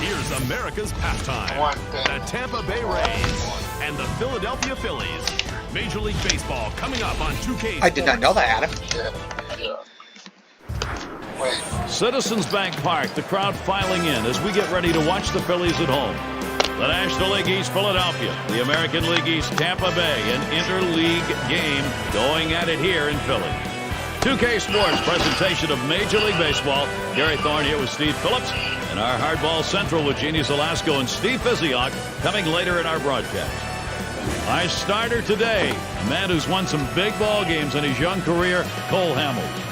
Here's America's pastime. The Tampa Bay Rays and the Philadelphia Phillies. Major League Baseball coming up on 2K. I did not know that, Adam. Citizens Bank Park, the crowd filing in as we get ready to watch the Phillies at home. The National League East Philadelphia, the American League East Tampa Bay, an interleague game going at it here in Philly. 2K Sports presentation of Major League Baseball. Gary Thorne here with Steve Phillips, and our Hardball Central with Jeannie Zelasco and Steve Physiok coming later in our broadcast. Our starter today, a man who's won some big ball games in his young career, Cole Hamels.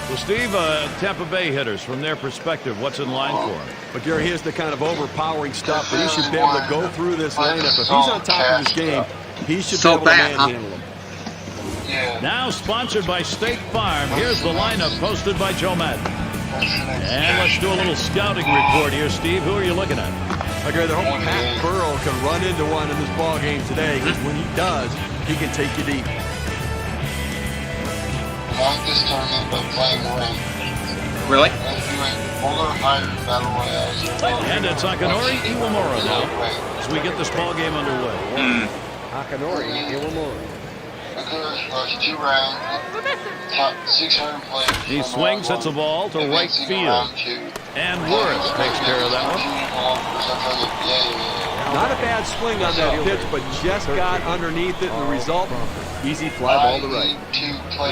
Well, Steve, Tampa Bay hitters, from their perspective, what's in line for him? But Gary, here's the kind of overpowering stuff that he should be able to go through this lineup. If he's on top of his game, he should be able to manhandle him. Now sponsored by State Farm, here's the lineup posted by Joe Madden. And let's do a little scouting report here, Steve. Who are you looking at? Okay, they're hoping Pat Burrell can run into one in this ball game today, because when he does, he can take you deep. Not this tournament, but playing ring. Really? And it's Akinori Iwamura now, as we get this ball game underway. Akinori Iwamura. Two rounds, top 600 players. He swings, hits a ball to right field. And Worth takes care of that one. Not a bad swing on that pitch, but just got underneath it, and the result, easy fly ball to right.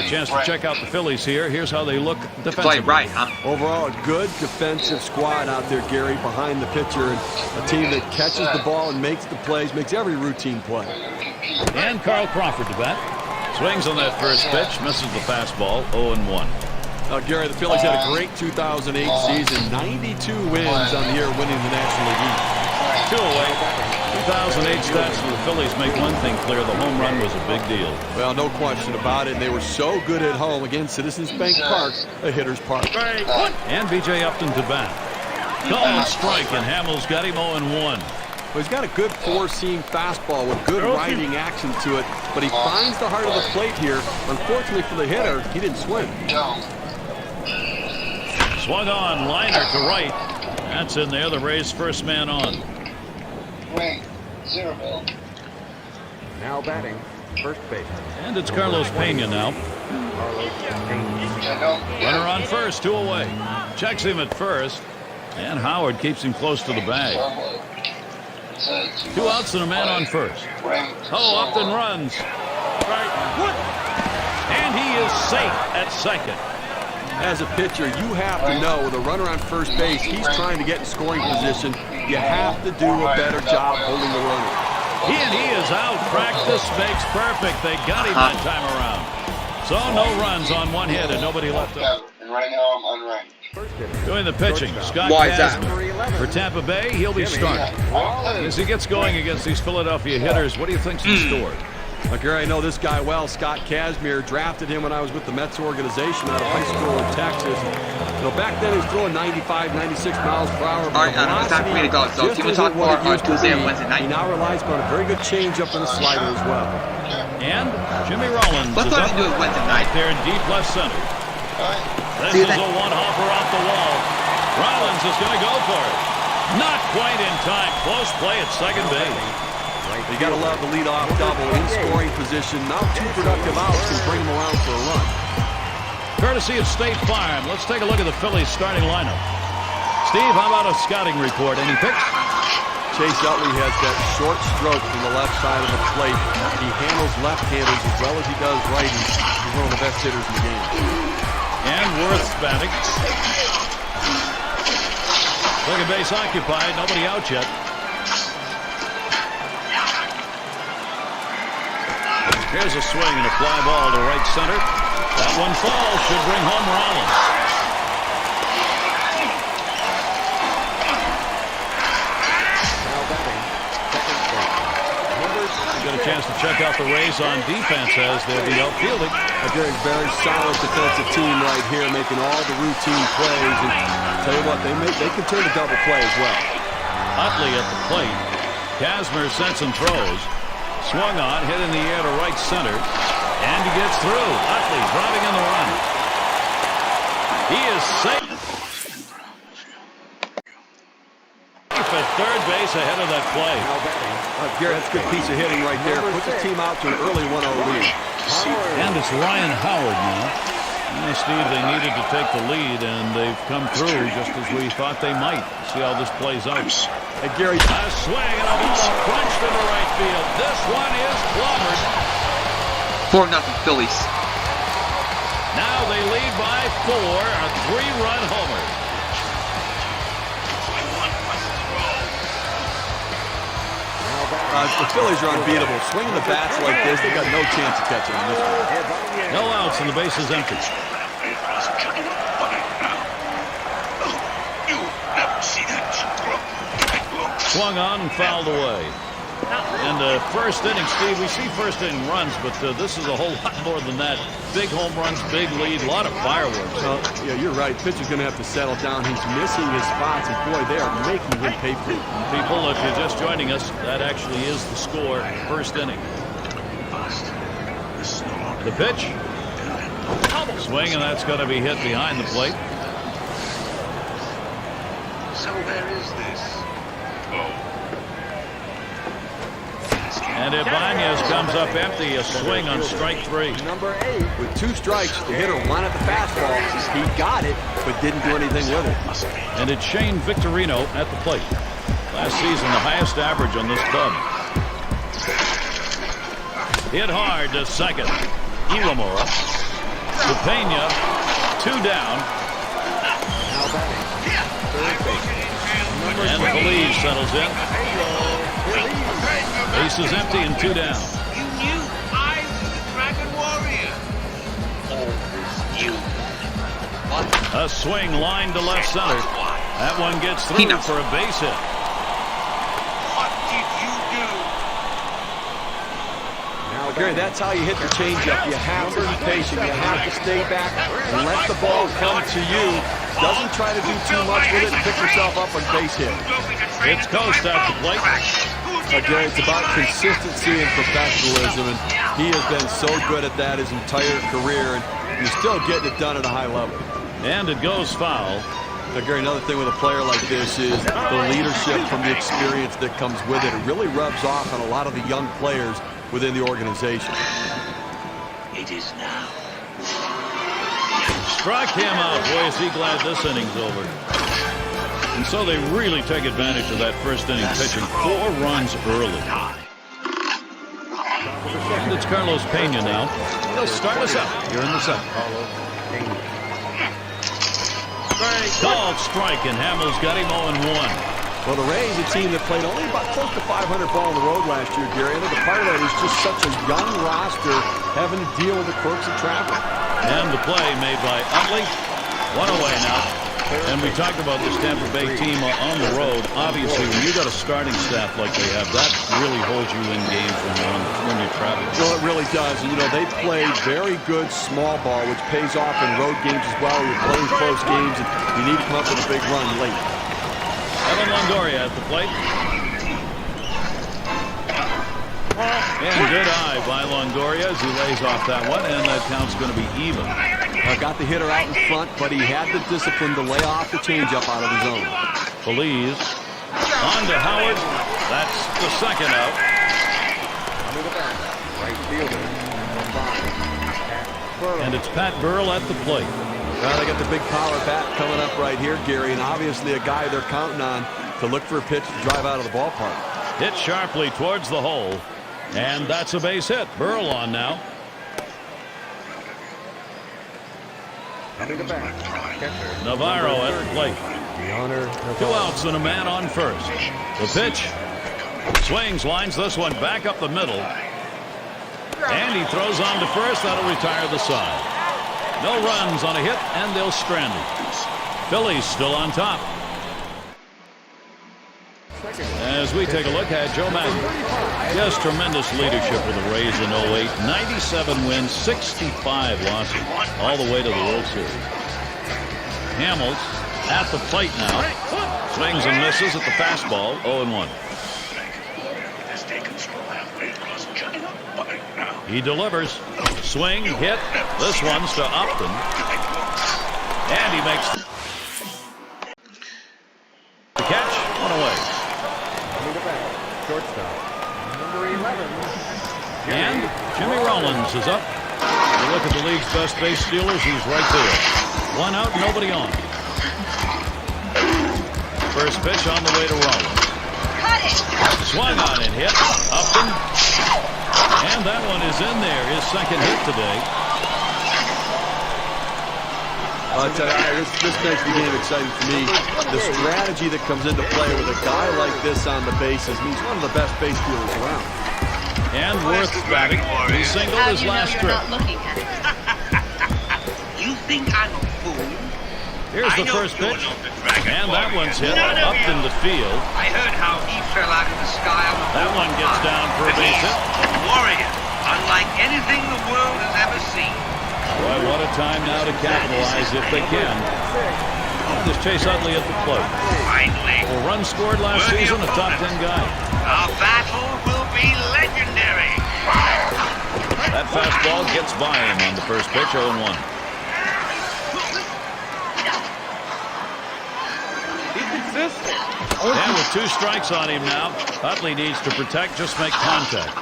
A chance to check out the Phillies here. Here's how they look defensively. Play right, huh? Overall, a good defensive squad out there, Gary, behind the pitcher, and a team that catches the ball and makes the plays, makes every routine play. And Carl Crawford to bat. Swings on that first pitch, misses the fastball, 0-1. Gary, the Phillies had a great 2008 season, 92 wins on the year, winning the National League East. 2 away. 2008 stats for the Phillies make one thing clear: the home run was a big deal. Well, no question about it. And they were so good at home against Citizens Bank Park, a hitter's park. And B.J. Upton to bat. Called strike, and Hamels got him 0-1. Well, he's got a good four-seam fastball with good riding action to it, but he finds the heart of the plate here. Unfortunately for the hitter, he didn't swing. Swung on, liner to right. That's in there, the Rays' first man on. Now batting, first base. And it's Carlos Pena now. Runner on first, 2 away. Checks him at first, and Howard keeps him close to the bag. 2 outs and a man on first. Oh, Upton runs. And he is safe at second. As a pitcher, you have to know with a runner on first base, he's trying to get in scoring position. You have to do a better job holding the runner. He is out. Practice makes perfect. They got him that time around. So no runs on one hit and nobody left up. And right now I'm unranked. Doing the pitching, Scott Why is that? Kazmir. For Tampa Bay, he'll be starting. As he gets going against these Philadelphia hitters, what do you think's in store? Gary, I know this guy well, Scott Kazmir. Drafted him when I was with the Mets organization out of high school in Texas. You know, back then he was throwing 95, 96 miles per hour. All right, it's time for me to go. So if you want to talk more on Tuesday and Wednesday night. He now relies on a very good changeup and a slider as well. And Jimmy Rollins Let's is go up ahead and do it Wednesday night. there in deep left center. This is a one-hopper off the wall. Rollins is going to go for it. Not quite in time. Close play at second base. You got to love the leadoff double in scoring position. Now 2 productive outs can bring him around for a run. Courtesy of State Farm. Let's take a look at the Phillies starting lineup. Steve, how about a scouting report? Any picks? Chase Utley has that short stroke from the left side of the plate. He handles left-handers as well as he does righties. He's one of the best hitters in the game. And Worth's batting. Second base occupied. Nobody out yet. Here's a swing and a fly ball to right center. That one falls, should bring home Rollins. Now batting, second base. You get a chance to check out the Rays on defense as they'll be outfielding. A very solid defensive team right here, making all the routine plays. And I'll tell you what, they can turn a double play as well. Utley at the plate. Kazmir sends and throws. Swung on, hit in the air to right center. And he gets through. Utley driving in the run. He is safe. third base ahead of that play. Now batting. Gary, that's a good piece of hitting right there. Puts the team out to an early 1-0 lead. And it's Ryan Howard now. Steve, they needed to take the lead, and they've come through just as we thought they might. See how this plays out. Hey, Gary. A swing and a ball crunched into right field. This one is clobbered. 4-0 Phillies. Now they lead by 4, a 3-run homer. The Phillies are unbeatable. Swinging the bats like this, they got no chance of catching them this one. No outs and the base is empty. Swung on and fouled away. And the first inning, Steve, we see first inning runs, but this is a whole lot more than that. Big home runs, big lead, a lot of fireworks. Yeah, you're right. Pitcher's going to have to settle down. He's missing his spots, and boy, they are making him pay for it. People, if you're just joining us, that actually is the score, first inning. The pitch. Swing, and that's going to be hit behind the plate. So where is this? And Ibanez comes up empty. A swing on strike 3. Number 8. With 2 strikes, the hitter wanted the fastball. He got it, but didn't do anything with it. And it's Shane Victorino at the plate. Last season, the highest average on this club. Hit hard to second. Iwamura. To Pena. 2 down. Now batting. Third base. And Feliz settles in. Base is empty and 2 down. You knew I was the Dragon Warrior. A swing line to left center. That one gets through for a base hit. What did you do? Now Gary, that's how you hit the changeup. You have to be patient. You have to stay back and let the ball come to you. Doesn't try to do too much with it and pick yourself up on base hit. It's Coast at the plate. Gary, it's about consistency and professionalism, and he has been so good at that his entire career, and you're still getting it done at a high level. And it goes foul. Now, Gary, another thing with a player like this is the leadership from the experience that comes with it. It really rubs off on a lot of the young players within the organization. It is now. Struck him out. Boy, is he glad this inning's over. And so they really take advantage of that first inning pitching. 4 runs early. And it's Carlos Pena now. He'll start us out here in the second. Called strike, and Hamels got him 0-1. Well, the Rays, a team that played only about close to 500 ball on the road last year, Gary. I know the Pirates just such a young roster having to deal with the quirks of traffic. And the play made by Utley. 1 away now. And we talked about this Tampa Bay team on the road. Obviously, when you got a starting staff like they have, that really holds you in games when you're traveling. Well, it really does. And, you know, they play very good small ball, which pays off in road games as well. You're playing close games, and you need to come up with a big run late. Evan Longoria at the plate. And good eye by Longoria as he lays off that one, and that count's going to be even. Got the hitter out in front, but he had the discipline to lay off the changeup out of his own. Feliz. On to Howard. That's the second out. Under the bat, right fielder. And it's Pat Burrell at the plate. Well, they got the big power bat coming up right here, Gary, and obviously a guy they're counting on to look for a pitch to drive out of the ballpark. Hit sharply towards the hole, and that's a base hit. Burrell on now. Under the bat, catcher. Navarro at the plate. The honor. 2 outs and a man on first. The pitch. Swings, lines this one back up the middle. And he throws on to first. That'll retire the side. No runs on a hit, and they'll strand it. Phillies still on top. As we take a look at Joe Madden. Just tremendous leadership with the Rays in 08. 97 wins, 65 losses, all the way to the World Series. Hamels at the plate now. Swings and misses at the fastball, 0-1. He delivers. Swing, hit. This one's to Upton. And he makes the catch. 1 away. shortstop. Number 11. And Jimmy Rollins is up. You look at the league's best base stealers, he's right there. One out, nobody on. First pitch on the way to Rollins. Swung on and hit. Upton. And that one is in there. His second hit today. I'll tell you, this makes the game exciting for me. The strategy that comes into play with a guy like this on the bases means one of the best base stealers around. And Worth batting. He singled his last trip. You think I'm a fool? Here's the first pitch. And that one's hit up in the field. I heard how he fell out of the sky on the That one gets down for a base hit. a warrior, unlike anything the world has ever seen. Boy, what a time now to capitalize if they can. There's Chase Utley at the plate. Finally, Well, run scored last season, a top 10 guy. our battle will be legendary. That fastball gets by him on the first pitch, 0-1. He's consistent. And with 2 strikes on him now, Utley needs to protect, just make contact.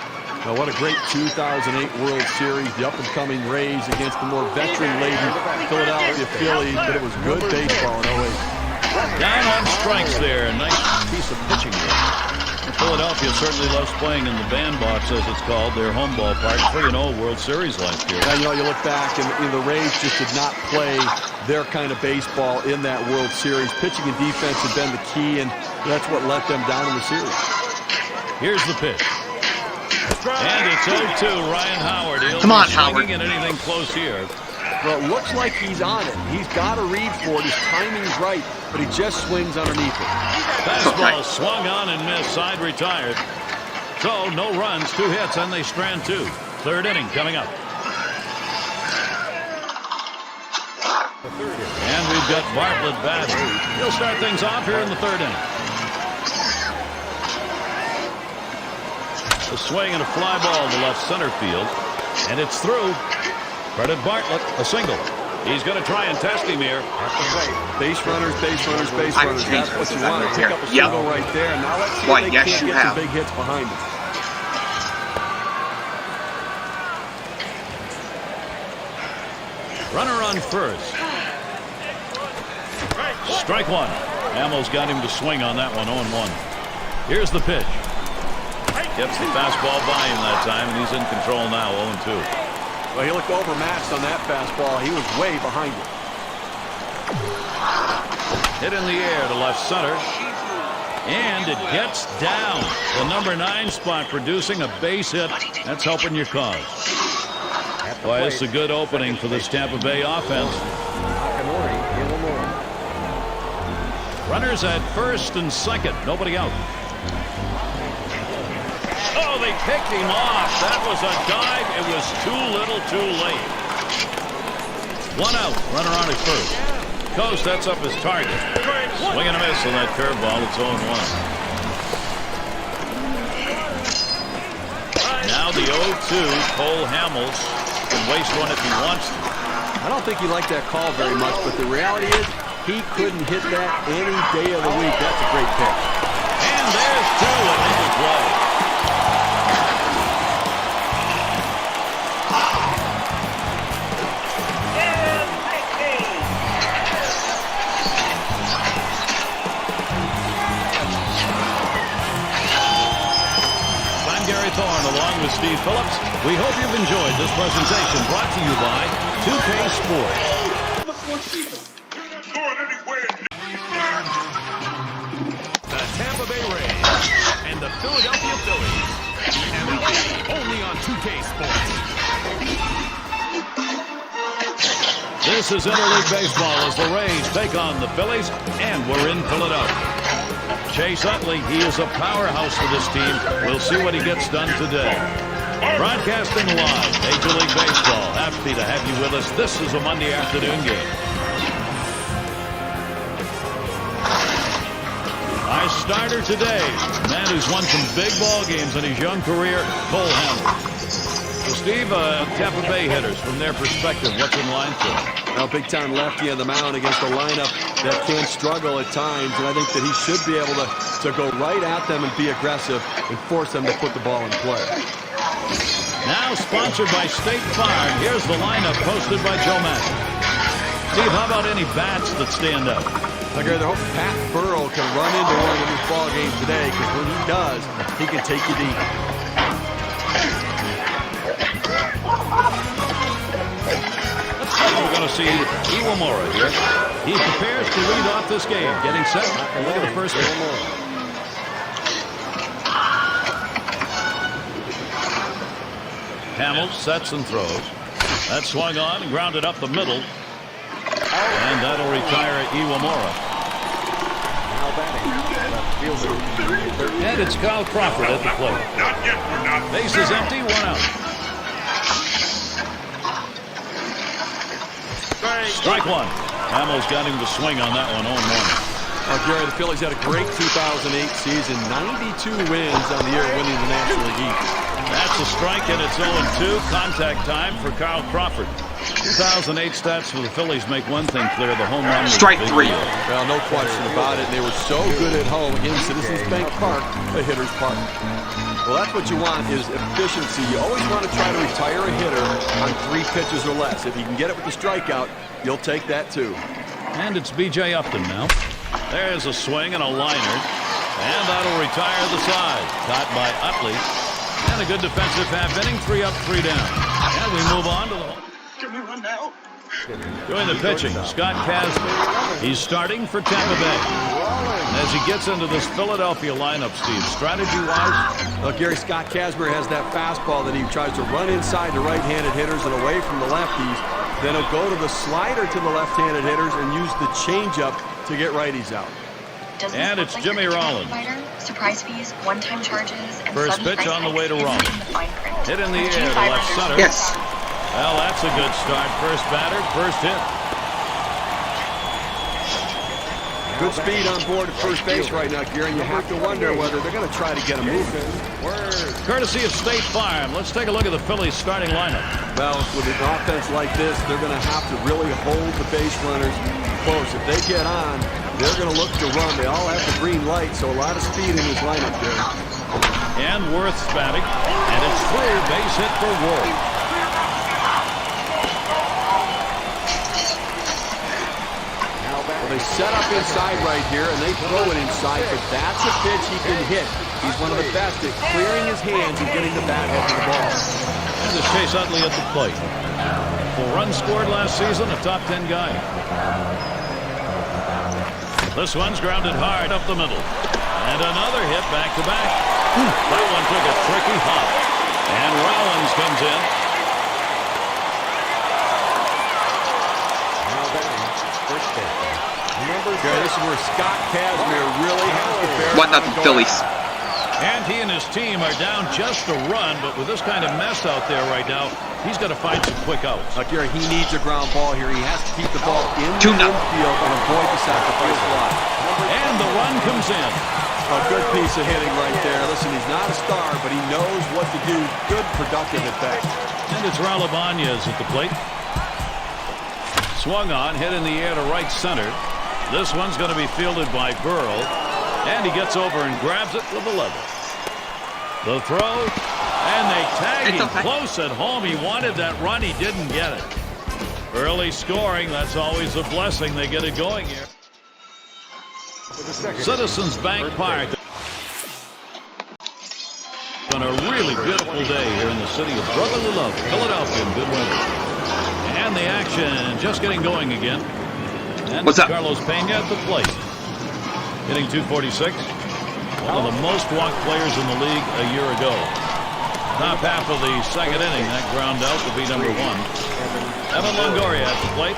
Now, what a great 2008 World Series. The up-and-coming Rays against the more veteran-laden Philadelphia Phillies, but it was good baseball in 08. Down on strikes there. A nice piece of pitching there. Philadelphia certainly loves playing in the bandbox, as it's called, their home ballpark. 3-0 World Series last year. And, you look back, and the Rays just did not play their kind of baseball in that World Series. Pitching and defense had been the key, and that's what let them down in the series. Here's the pitch. And it's 0-2. Ryan Howard. He'll Come on, be Howard. swinging at anything close here. Well, it looks like he's on it. He's got a read for it. His timing's right, but he just swings underneath it. Fastball swung on and missed. Side retired. So, no runs, 2 hits, and they strand 2. Third inning coming up. And we've got Bartlett batting. He'll start things off here in the 3rd inning. A swing and a fly ball to left center field. And it's through. Credit Bartlett, a single. He's going to try and test him here. Base runners, base runners, base I've runners. changed That's what you this want to right pick here. up a Yep. single right there. Now let's see Why, if they yes, can't you get have. some big hits behind it. Runner on first. Strike 1. Hamels got him to swing on that one, 0-1. Here's the pitch. Gets the fastball by him that time, and he's in control now, 0-2. Well, he looked overmatched on that fastball. He was way behind it. Hit in the air to left center. And it gets down. The number 9 spot producing a base hit. That's helping your cause. Boy, it's a good opening for this Tampa Bay offense. Nakamori, Illinois. Runners at first and second. Nobody out. Oh, they picked him off. That was a dive. It was too little, too late. 1 out. Runner on at first. Coast, that's up his target. Swing and a miss on that curveball. It's 0-1. Now the 0-2. Cole Hamels can waste one if he wants to. I don't think he liked that call very much, but the reality is he couldn't hit that any day of the week. That's a great pitch. And there's 2 and into play. Gary Thorne along with Steve Phillips. We hope you've enjoyed this presentation brought to you by 2K Sports. The Tampa Bay Rays and the Philadelphia Phillies. MLB only on 2K Sports. This is Interleague Baseball as the Rays take on the Phillies, and we're in Philadelphia. Chase Utley, he is a powerhouse for this team. We'll see what he gets done today. Broadcasting live, Major League Baseball. Happy to have you with us. This is a Monday afternoon game. Our starter today, man who's won some big ball games in his young career, Cole Hamels. Just Steve, Tampa Bay hitters, from their perspective, what's in line for them? Now, big-time lefty on the mound against a lineup that can struggle at times, and I think that he should be able to go right at them and be aggressive and force them to put the ball in play. Now sponsored by State Farm, here's the lineup posted by Joe Madden. Steve, how about any bats that stand out? I hope Pat Burrell can run into one of these ball games today, because when he does, he can take you deep. We're going to see Iwamura here. He prepares to lead off this game. Getting set. Look at the first pitch. Hamill sets and throws. That swung on and grounded up the middle. And that'll retire Iwamura. And it's Kyle Crawford at the plate. Base is empty, 1 out. Strike one. Hamill's got him to swing on that one, 0-1. Gary, the Phillies had a great 2008 season. 92 wins on the year, winning the National League East. That's a strike, and it's 0-2. Contact time for Kyle Crawford. 2008 stats for the Phillies make one thing clear: the home run. Strike three. Well, no question about it. They were so good at home in Citizens Bank Park, the hitter's park. Well, that's what you want, is efficiency. You always want to try to retire a hitter on 3 pitches or less. If you can get it with the strikeout, you'll take that too. And it's B.J. Upton now. There's a swing and a liner. And that'll retire the side. Caught by Utley. And a good defensive half inning. 3 up, 3 down. And we move on to the... Give me one now. Doing the pitching, Scott Kazmir. He's starting for Tampa Bay. As he gets into this Philadelphia lineup, Steve, strategy-wise? Well, Gary, Scott Kazmir has that fastball that he tries to run inside the right-handed hitters and away from the lefties. Then he'll go to the slider to the left-handed hitters and use the changeup to get righties out. And it's Jimmy Rollins. Surprise fees, one-time charges, and first pitch on the way to Rollins. Hit in the air to left center. Yes. Well, that's a good start. First batter, first hit. Good speed on board at first base right now, Gary. You have to wonder whether they're going to try to get him moving. Courtesy of State Farm. Let's take a look at the Phillies starting lineup. Well, with an offense like this, they're going to have to really hold the base runners close. If they get on, they're going to look to run. They all have the green light, so a lot of speed in this lineup, Gary. And Worth's batting. And it's through. Base hit for Worth. They set up inside right here, and they throw it inside, but that's a pitch he can hit. He's one of the best at clearing his hands and getting the bat over the ball. And it's Chase Utley at the plate. 4 runs scored last season, a top 10 guy. This one's grounded hard up the middle. And another hit back-to-back. That one took a tricky hop. And Rollins comes in. Okay, this is where Scott Kazmir really has to bear. 1-0 Phillies. And he and his team are down just a run, but with this kind of mess out there right now, he's got to find some quick outs. Gary, he needs a ground ball here. He has to keep the ball in the 2-0 infield and avoid the sacrifice fly. And the run comes in. A good piece of hitting right there. Listen, he's not a star, but he knows what to do. Good, productive at best. And it's Raul Ibanez at the plate. Swung on, hit in the air to right center. This one's going to be fielded by Burrell. And he gets over and grabs it with the level. The throw. And they tag him close at home. He wanted that run. He didn't get it. Early scoring. That's always a blessing. They get it going here. Citizens Bank Park. On a really beautiful day here in the city of brotherly love, Philadelphia, in good weather. And the action just getting going again. And what's up? Carlos Pena at the plate. Hitting .246. One of the most walked players in the league a year ago. Top half of the second inning, that ground out will be number 1. Evan Longoria at the plate.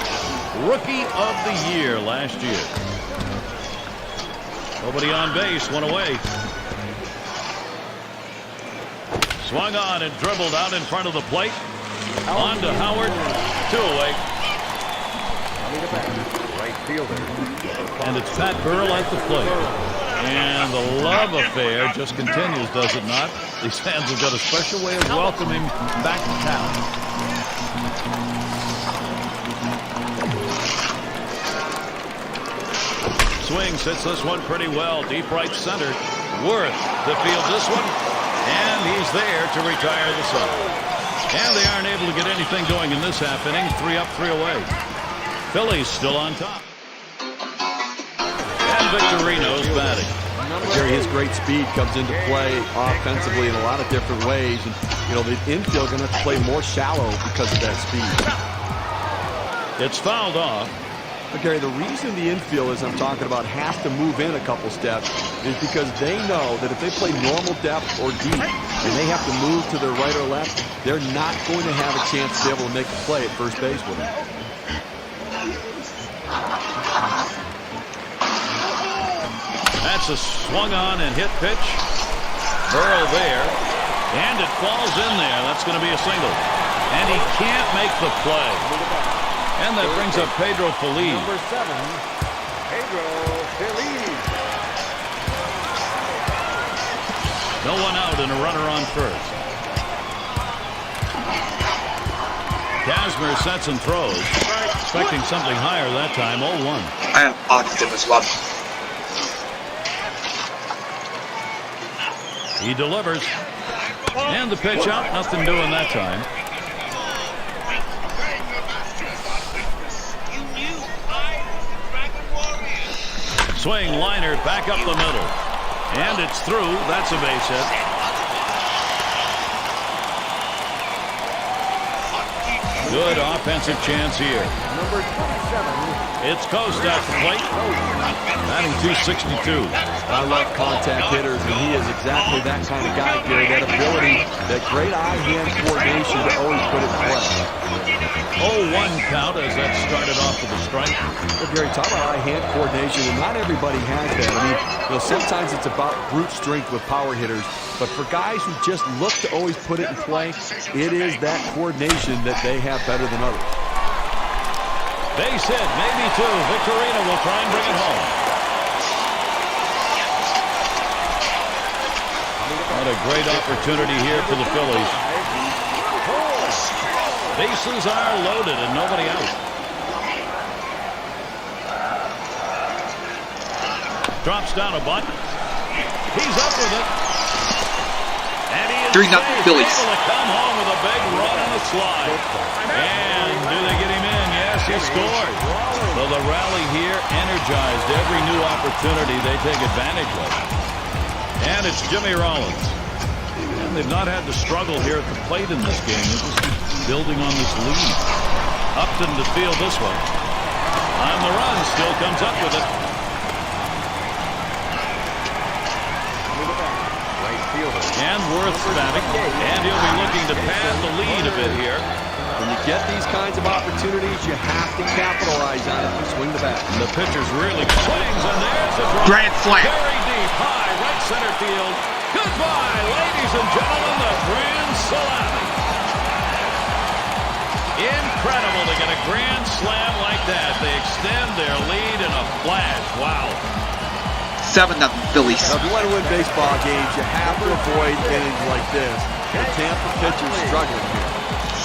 Rookie of the year last year. Nobody on base, one away. Swung on and dribbled out in front of the plate. On to Howard. 2 away. Right fielder. And it's Pat Burrell at the plate. And the love affair just continues, does it not? These fans have got a special way of welcoming back to town. Swing sits this one pretty well. Deep right center. Worth to field this one. And he's there to retire the side. And they aren't able to get anything going in this half inning. 3 up, 3 away. Phillies still on top. And Victorino's batting. Jerry, his great speed comes into play offensively in a lot of different ways. And, you know, the infield going to have to play more shallow because of that speed. It's fouled off. But, Gary, the reason the infield, as I'm talking about, has to move in a couple steps is because they know that if they play normal depth or deep and they have to move to their right or left, they're not going to have a chance to be able to make a play at first base with them. That's a swung on and hit pitch. Burrow there. And it falls in there. That's going to be a single. And he can't make the play. And that brings up Pedro Feliz. Number 7, Pedro Feliz. No one out and a runner on first. Kazmir sets and throws. Expecting something higher that time. 0-1. I have positive as well. He delivers. And the pitch out. Nothing doing that time. Swing, liner, back up the middle. And it's through. That's a base hit. Good offensive chance here. Number 27. It's Coast at the plate. Batting .262. I love contact hitters, and he is exactly that kind of guy, Gary. That ability, that great eye-hand coordination to always put it in play. 0-1 count as that started off with a strike. Well, Gary, talk about eye-hand coordination, and not everybody has that. I mean, you know, sometimes it's about brute strength with power hitters, but for guys who just look to always put it in play, it is that coordination that they have better than others. Base hit, maybe 2. Victorino will try and bring it home. What a great opportunity here for the Phillies. Bases are loaded and nobody out. Drops down a bunt. He's up with it. And he is 3-0 Phillies. able to come home with a big run on the slide. And do they get him in? Yes, he scored. So the rally here energized. Every new opportunity they take advantage of. And it's Jimmy Rollins. And they've not had to struggle here at the plate in this game. They're just building on this lead. Upton to field this one. On the run, still comes up with it. And Worth's batting. And he'll be looking to pad the lead a bit here. When you get these kinds of opportunities, you have to capitalize on it and swing the bat. And the pitcher's really swings, and there's a drop. Grand slam. Very deep, high, right center field. Goodbye, ladies and gentlemen, the grand salami. Incredible to get a grand slam like that. They extend their lead in a flash. Wow. 7-0 Phillies. Now, if you want to win baseball games, you have to avoid innings like this. The Tampa pitcher's struggling here.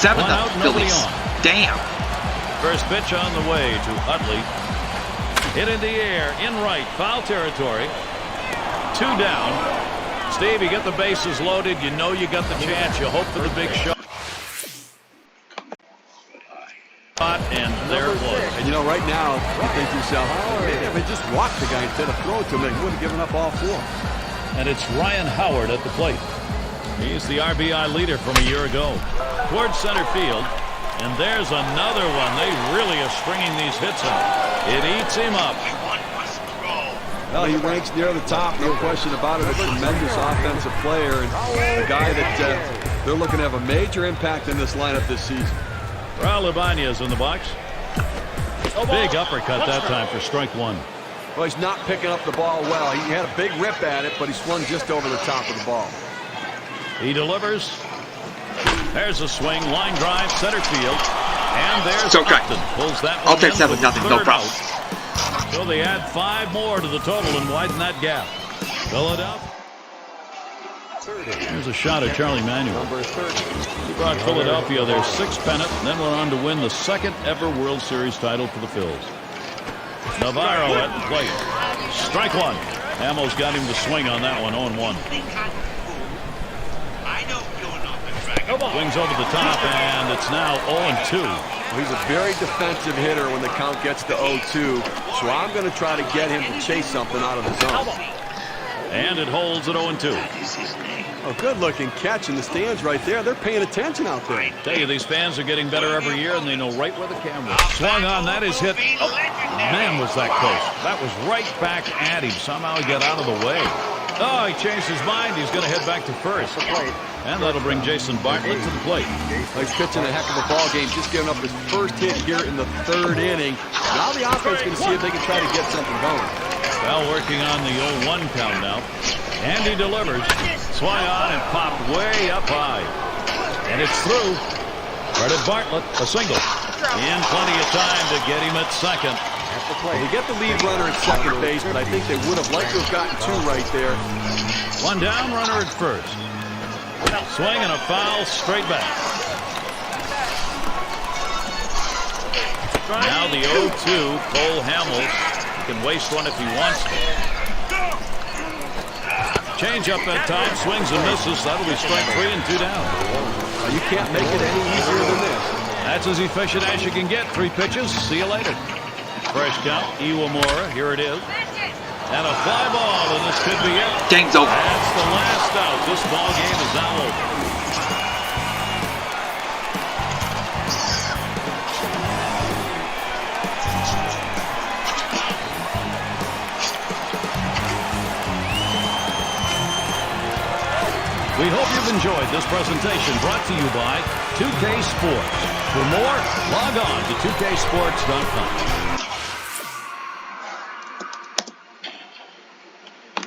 7-0 Phillies. Damn. First pitch on the way to Utley. Hit in the air, in right, foul territory. 2 down. Steve, you get the bases loaded. You know you got the chance. You hope for the big shot. And there it was. And, you know, right now, you think to yourself, maybe if they just walked the guy instead of throw it to him, they wouldn't have given up all 4. And it's Ryan Howard at the plate. He's the RBI leader from a year ago. Towards center field. And there's another one. They really are stringing these hits out. It eats him up. Well, he ranks near the top, no question about it. A tremendous offensive player and a guy that they're looking to have a major impact in this lineup this season. Raul Ibanez in the box. Big uppercut that time for strike 1. Well, he's not picking up the ball well. He had a big rip at it, but he swung just over the top of the ball. He delivers. There's a swing, line drive, center field. And there's Okay. Upton. Pulls that one I'll take in 7-0, for no third problem. out. So they add 5 more to the total and widen that gap. Philadelphia. Here's a shot at Charlie Manuel. Number 30. He brought Philadelphia their 6th pennant and then went on to win the 2nd ever World Series title for the Phils. Navarro at the plate. Strike one. Hamels got him to swing on that one, 0-1. Swings over the top, and it's now 0-2. Well, he's a very defensive hitter when the count gets to 0-2, so I'm going to try to get him to chase something out of the zone. And it holds at 0-2. A good-looking catch in the stands right there. They're paying attention out there. Tell you, these fans are getting better every year, and they know right where the camera is. Swung on, that is hit. Oh, man, was that close. That was right back at him. Somehow he got out of the way. Oh, he changed his mind. He's going to head back to first. And that'll bring Jason Bartlett to the plate. He's pitching a heck of a ball game, just giving up his first hit here in the 3rd inning. Now the offense is going to see if they can try to get something going. Well, working on the 0-1 count now. And he delivers. Swung on and popped way up high. And it's through. Credit Bartlett, a single. In plenty of time to get him at second. Well, they get the lead runner at second base, but I think they would have liked to have gotten 2 right there. One down, runner at first. Swing and a foul straight back. Now the 0-2, Cole Hamels. He can waste one if he wants to. Change up that time, swings and misses. That'll be strike 3 and 2 down. You can't make it any easier than this. That's as efficient as you can get. 3 pitches. See you later. Fresh count, Iwamura. Here it is. And a fly ball, and this could be it. Game's over. That's the last out. This ball game is now over. We hope you've enjoyed this presentation brought to you by 2K Sports. For more, log on to 2ksports.com.